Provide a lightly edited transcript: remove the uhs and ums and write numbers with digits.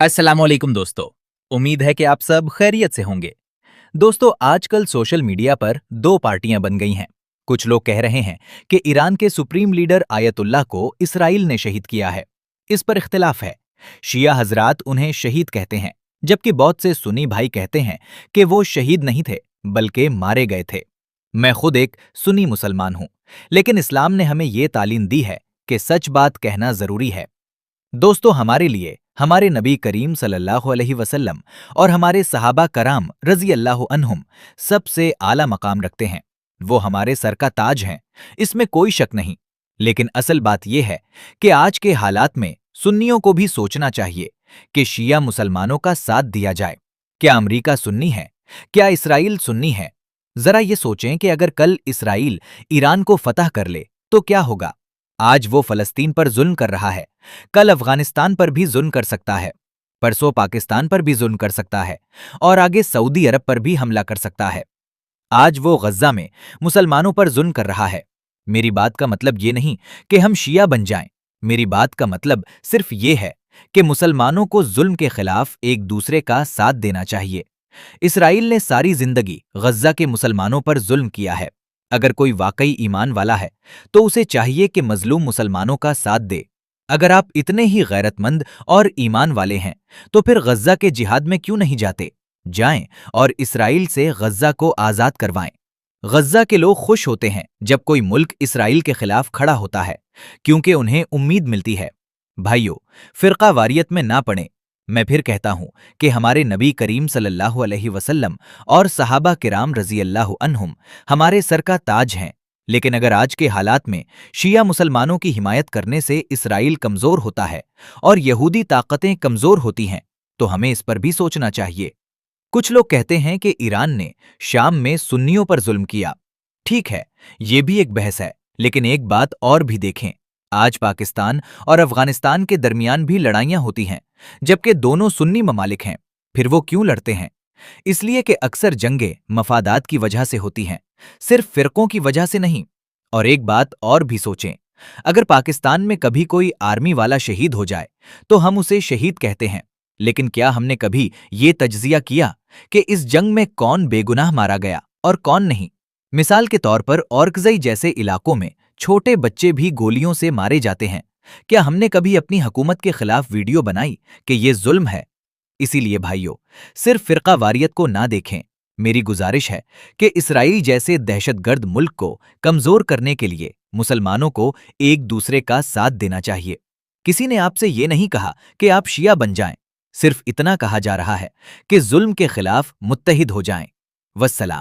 अस्सलामुअलैकुम दोस्तों। उम्मीद है कि आप सब खैरियत से होंगे। दोस्तों, आजकल सोशल मीडिया पर दो पार्टियां बन गई हैं। कुछ लोग कह रहे हैं कि ईरान के सुप्रीम लीडर आयतुल्लाह को इसराइल ने शहीद किया है। इस पर इख्तिलाफ है। शिया हजरात उन्हें शहीद कहते हैं, जबकि बहुत से सुन्नी भाई कहते हैं कि वो शहीद नहीं थे बल्कि मारे गए थे। मैं खुद एक सुन्नी मुसलमान हूं, लेकिन इस्लाम ने हमें ये तालीम दी है कि सच बात कहना जरूरी है। दोस्तों, हमारे लिए हमारे नबी करीम सल्लल्लाहु अलैहि वसल्लम और हमारे सहाबा कराम रजी अल्लाह अन्हुम सबसे आला मकाम रखते हैं। वो हमारे सर का ताज हैं, इसमें कोई शक नहीं। लेकिन असल बात यह है कि आज के हालात में सुन्नियों को भी सोचना चाहिए कि शिया मुसलमानों का साथ दिया जाए। क्या अमरीका सुन्नी है? क्या इसराइल सुन्नी है? जरा ये सोचें कि अगर कल इसराइल ईरान को फतह कर ले तो क्या होगा। आज वो फलस्तीन पर जुल्म कर रहा है, कल अफगानिस्तान पर भी जुल्म कर सकता है, परसों पाकिस्तान पर भी जुल्म कर सकता है और आगे सऊदी अरब पर भी हमला कर सकता है। आज वो गज्जा में मुसलमानों पर जुल्म कर रहा है। मेरी बात का मतलब ये नहीं कि हम शिया बन जाएं। मेरी बात का मतलब सिर्फ ये है कि मुसलमानों को जुल्म के खिलाफ एक दूसरे का साथ देना चाहिए। इसराइल ने सारी जिंदगी गज्जा के मुसलमानों पर जुल्म किया है। अगर कोई वाकई ईमान वाला है तो उसे चाहिए कि मजलूम मुसलमानों का साथ दे। अगर आप इतने ही गैरतमंद और ईमान वाले हैं तो फिर गज्जा के जिहाद में क्यों नहीं जाते? जाएं और इसराइल से गज्जा को आजाद करवाएं। गज्जा के लोग खुश होते हैं जब कोई मुल्क इसराइल के खिलाफ खड़ा होता है, क्योंकि उन्हें उम्मीद मिलती है। भाइयों, फिरका वारियत में ना पड़ें। मैं फिर कहता हूं कि हमारे नबी करीम सल्लल्लाहु अलैहि वसल्लम और सहाबा किराम रजी अल्लाह अन्हुम हमारे सर का ताज हैं। लेकिन अगर आज के हालात में शिया मुसलमानों की हिमायत करने से इसराइल कमजोर होता है और यहूदी ताकतें कमजोर होती हैं, तो हमें इस पर भी सोचना चाहिए। कुछ लोग कहते हैं कि ईरान ने शाम में सुन्नियों पर जुल्म किया। ठीक है, ये भी एक बहस है, लेकिन एक बात और भी देखें। आज पाकिस्तान और अफगानिस्तान के दरमियान भी लड़ाइयां होती हैं, जबकि दोनों सुन्नी ममालिक हैं। फिर वो क्यों लड़ते हैं? इसलिए कि अक्सर जंगें मफादात की वजह से होती हैं, सिर्फ फिरकों की वजह से नहीं। और एक बात और भी सोचें, अगर पाकिस्तान में कभी कोई आर्मी वाला शहीद हो जाए तो हम उसे शहीद कहते हैं, लेकिन क्या हमने कभी ये तज्जिया किया कि इस जंग में कौन बेगुनाह मारा गया और कौन नहीं? मिसाल के तौर पर औरकजई जैसे इलाकों में छोटे बच्चे भी गोलियों से मारे जाते हैं। क्या हमने कभी अपनी हुकूमत के खिलाफ वीडियो बनाई कि ये जुल्म है? इसीलिए भाइयों, सिर्फ फिरका वारियत को ना देखें। मेरी गुजारिश है कि इसराइल जैसे दहशतगर्द मुल्क को कमजोर करने के लिए मुसलमानों को एक दूसरे का साथ देना चाहिए। किसी ने आपसे ये नहीं कहा कि आप शिया बन जाएं, सिर्फ इतना कहा जा रहा है कि जुल्म के खिलाफ मुत्तहिद हो जाएं। वस्सलाम।